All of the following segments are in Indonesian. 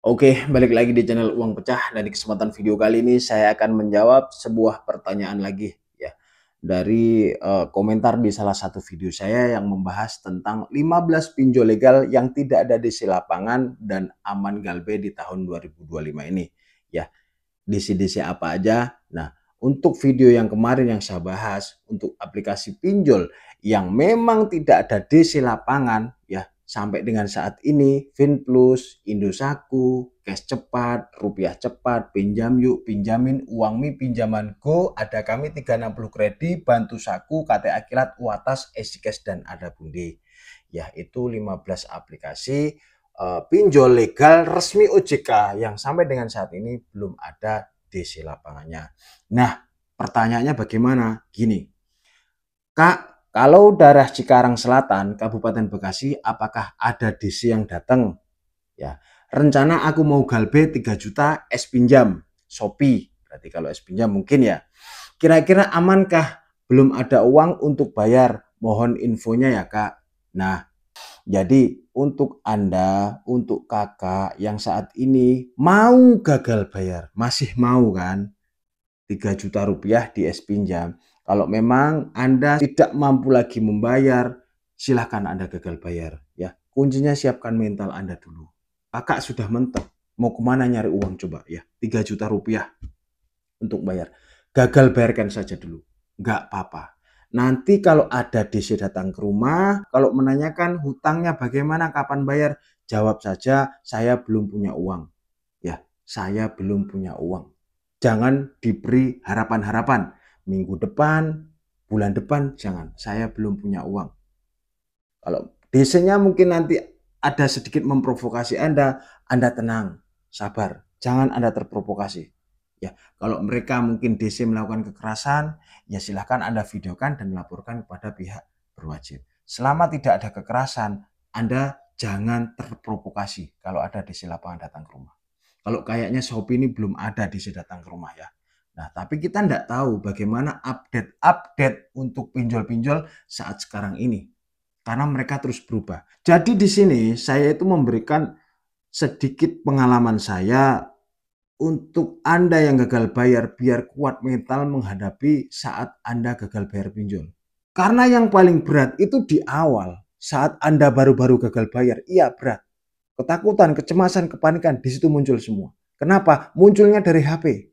Oke, balik lagi di channel Uang Pecah. Dan di kesempatan video kali ini saya akan menjawab sebuah pertanyaan lagi ya dari komentar di salah satu video saya yang membahas tentang 15 pinjol legal yang tidak ada DC lapangan dan aman galbe di tahun 2025 ini ya. DC-DC apa aja? Nah, untuk video yang kemarin yang saya bahas untuk aplikasi pinjol yang memang tidak ada DC lapangan ya, sampai dengan saat ini Finplus, Indosatu, Cash Cepat, Rupiah Cepat, Pinjam Yuk, Pinjamin, Uangmi, Pinjaman Go, Ada Kami 360 Kredit, Bantu Saku, KTA Kilat, Uatas, EasyCash dan Ada Bunda. Ya, itu 15 aplikasi pinjol legal resmi OJK yang sampai dengan saat ini belum ada DC lapangannya. Nah, pertanyaannya bagaimana? Gini, Kak, kalau daerah Cikarang Selatan, Kabupaten Bekasi, apakah ada DC yang datang? Ya, rencana aku mau galbe 3 juta es pinjam, Shopee. Berarti kalau es pinjam mungkin ya. Kira-kira amankah? Belum ada uang untuk bayar. Mohon infonya ya, Kak. Nah, jadi untuk Anda, untuk kakak yang saat ini mau gagal bayar, masih mau kan 3 juta rupiah di es pinjam. Kalau memang Anda tidak mampu lagi membayar, silahkan Anda gagal bayar. Ya, kuncinya siapkan mental Anda dulu. Kakak sudah mentok, mau kemana nyari uang coba ya, 3 juta rupiah untuk bayar. Gagal bayarkan saja dulu, nggak apa-apa. Nanti kalau ada DC datang ke rumah, kalau menanyakan hutangnya bagaimana, kapan bayar, jawab saja, saya belum punya uang. Ya, saya belum punya uang. Jangan diberi harapan-harapan. Minggu depan, bulan depan, jangan. Saya belum punya uang. Kalau DC-nya mungkin nanti ada sedikit memprovokasi Anda tenang, sabar. Jangan Anda terprovokasi. Ya, kalau mereka mungkin DC melakukan kekerasan, ya silahkan Anda videokan dan laporkan kepada pihak berwajib. Selama tidak ada kekerasan, Anda jangan terprovokasi kalau ada DC lapangan datang ke rumah. Kalau kayaknya Shopee ini belum ada DC datang ke rumah ya. Nah, tapi kita tidak tahu bagaimana update untuk pinjol-pinjol saat sekarang ini. Karena mereka terus berubah. Jadi di sini saya itu memberikan sedikit pengalaman saya untuk Anda yang gagal bayar biar kuat mental menghadapi saat Anda gagal bayar pinjol. Karena yang paling berat itu di awal saat Anda baru-baru gagal bayar. Iya berat. Ketakutan, kecemasan, kepanikan di situ muncul semua. Kenapa? Munculnya dari HP,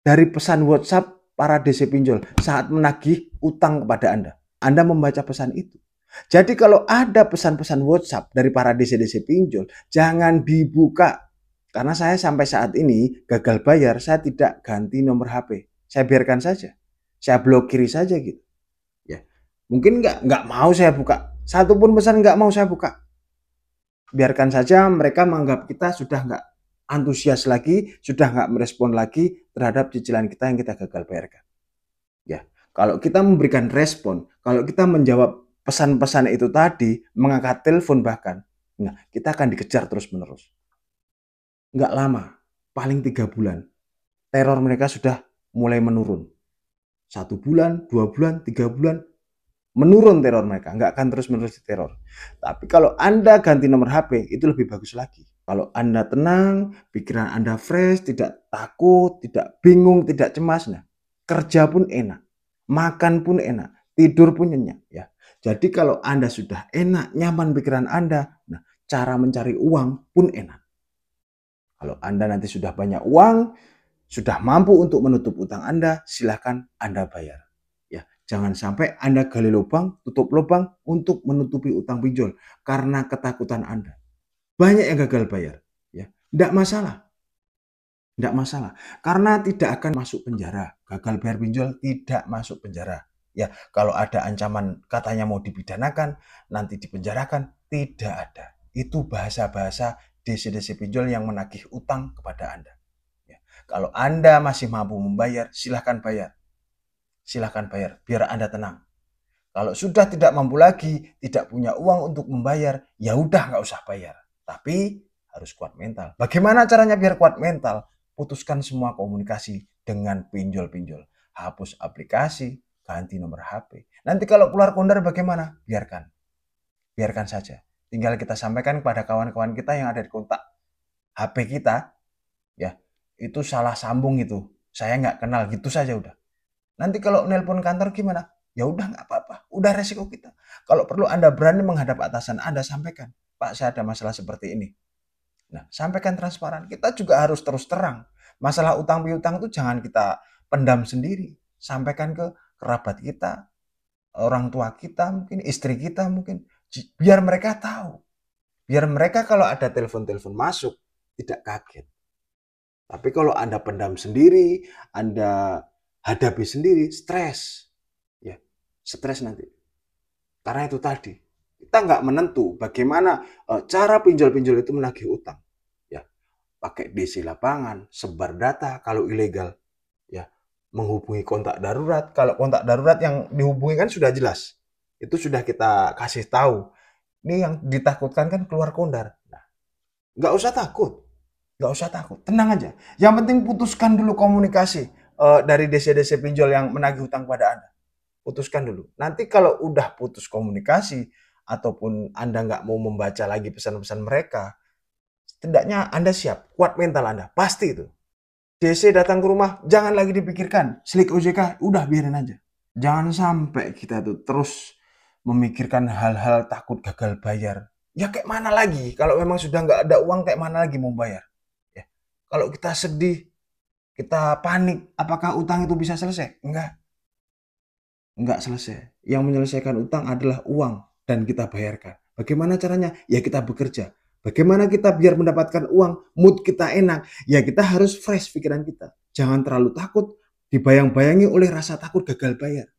dari pesan WhatsApp para DC pinjol saat menagih utang kepada Anda. Anda membaca pesan itu. Jadi kalau ada pesan-pesan WhatsApp dari para DC-DC pinjol, jangan dibuka. Karena saya sampai saat ini gagal bayar, saya tidak ganti nomor HP. Saya biarkan saja. Saya blokir saja gitu. Ya, mungkin nggak mau saya buka. Satu pun pesan nggak mau saya buka. Biarkan saja mereka menganggap kita sudah nggak antusias lagi, sudah nggak merespon lagi terhadap cicilan kita yang kita gagal bayarkan. Ya, kalau kita memberikan respon, kalau kita menjawab pesan-pesan itu tadi, mengangkat telepon bahkan, nah kita akan dikejar terus-menerus. Nggak lama, paling 3 bulan, teror mereka sudah mulai menurun. 1 bulan, 2 bulan, 3 bulan, menurun teror mereka, nggak akan terus-menerus diteror. Tapi kalau Anda ganti nomor HP, itu lebih bagus lagi. Kalau Anda tenang, pikiran Anda fresh, tidak takut, tidak bingung, tidak cemas, nah kerja pun enak, makan pun enak, tidur pun nyenyak ya. Jadi kalau Anda sudah enak, nyaman pikiran Anda, nah cara mencari uang pun enak. Kalau Anda nanti sudah banyak uang, sudah mampu untuk menutup utang Anda, silahkan Anda bayar. Ya, jangan sampai Anda gali lubang, tutup lubang untuk menutupi utang pinjol karena ketakutan Anda. Banyak yang gagal bayar, ya. Tidak masalah. Tidak masalah. Karena tidak akan masuk penjara. Gagal bayar pinjol tidak masuk penjara. Ya, kalau ada ancaman katanya mau dipidanakan, nanti dipenjarakan, tidak ada. Itu bahasa-bahasa DC-DC pinjol yang menagih utang kepada Anda. Ya. Kalau Anda masih mampu membayar, silahkan bayar. Silahkan bayar, biar Anda tenang. Kalau sudah tidak mampu lagi, tidak punya uang untuk membayar, ya udah nggak usah bayar. Tapi harus kuat mental. Bagaimana caranya biar kuat mental? Putuskan semua komunikasi dengan pinjol-pinjol. Hapus aplikasi, ganti nomor HP. Nanti kalau keluar kondar bagaimana? Biarkan. Biarkan saja. Tinggal kita sampaikan kepada kawan-kawan kita yang ada di kontak. HP kita, ya itu salah sambung itu. Saya nggak kenal gitu saja udah. Nanti kalau nelpon kantor gimana? Ya udah nggak apa-apa, udah resiko kita. Kalau perlu Anda berani menghadap atasan Anda, sampaikan, Pak saya ada masalah seperti ini. Nah, sampaikan transparan. Kita juga harus terus terang. Masalah utang piutang itu jangan kita pendam sendiri. Sampaikan ke kerabat kita, orang tua kita mungkin, istri kita mungkin. Biar mereka tahu. Biar mereka kalau ada telepon-telepon masuk, tidak kaget. Tapi kalau Anda pendam sendiri, Anda hadapi sendiri, stres. Ya, stres nanti. Karena itu tadi, kita nggak menentu bagaimana cara pinjol-pinjol itu menagih utang. Ya, pakai DC lapangan, sebar data kalau ilegal. Ya, menghubungi kontak darurat. Kalau kontak darurat yang dihubungi kan sudah jelas. Itu sudah kita kasih tahu. Ini yang ditakutkan kan keluar kondar. Nah, nggak usah takut. Nggak usah takut, tenang aja. Yang penting putuskan dulu komunikasi dari DC-DC pinjol yang menagih hutang pada Anda. Putuskan dulu. Nanti kalau udah putus komunikasi, ataupun Anda nggak mau membaca lagi pesan-pesan mereka, setidaknya Anda siap, kuat mental Anda, pasti itu. DC datang ke rumah, jangan lagi dipikirkan. Slik OJK, udah biarin aja. Jangan sampai kita tuh terus memikirkan hal-hal takut gagal bayar. Ya kayak mana lagi? Kalau memang sudah nggak ada uang, kayak mana lagi mau bayar? Ya. Kalau kita sedih, kita panik, apakah utang itu bisa selesai? Enggak selesai. Yang menyelesaikan utang adalah uang dan kita bayarkan. Bagaimana caranya? Ya kita bekerja. Bagaimana kita biar mendapatkan uang, mood kita enak? Ya kita harus fresh pikiran kita. Jangan terlalu takut, dibayang-bayangi oleh rasa takut gagal bayar.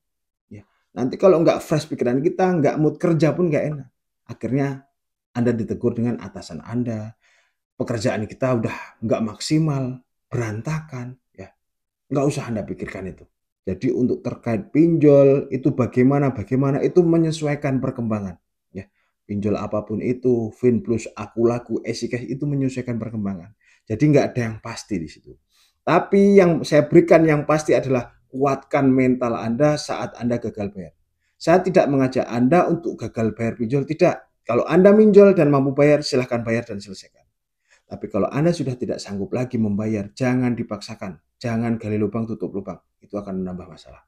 Ya. Nanti kalau nggak fresh pikiran kita, nggak mood kerja pun nggak enak. Akhirnya Anda ditegur dengan atasan Anda. Pekerjaan kita udah nggak maksimal, berantakan. Ya, nggak usah Anda pikirkan itu. Jadi untuk terkait pinjol itu bagaimana itu menyesuaikan perkembangan. Ya, pinjol apapun itu, Finplus, Aku Laku, EasyCash itu menyesuaikan perkembangan. Jadi nggak ada yang pasti di situ. Tapi yang saya berikan yang pasti adalah kuatkan mental Anda saat Anda gagal bayar. Saya tidak mengajak Anda untuk gagal bayar pinjol, tidak. Kalau Anda minjol dan mampu bayar, silahkan bayar dan selesaikan. Tapi kalau Anda sudah tidak sanggup lagi membayar, jangan dipaksakan. Jangan gali lubang, tutup lubang. Itu akan menambah masalah.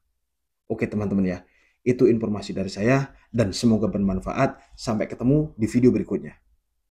Oke teman-teman ya, itu informasi dari saya dan semoga bermanfaat. Sampai ketemu di video berikutnya.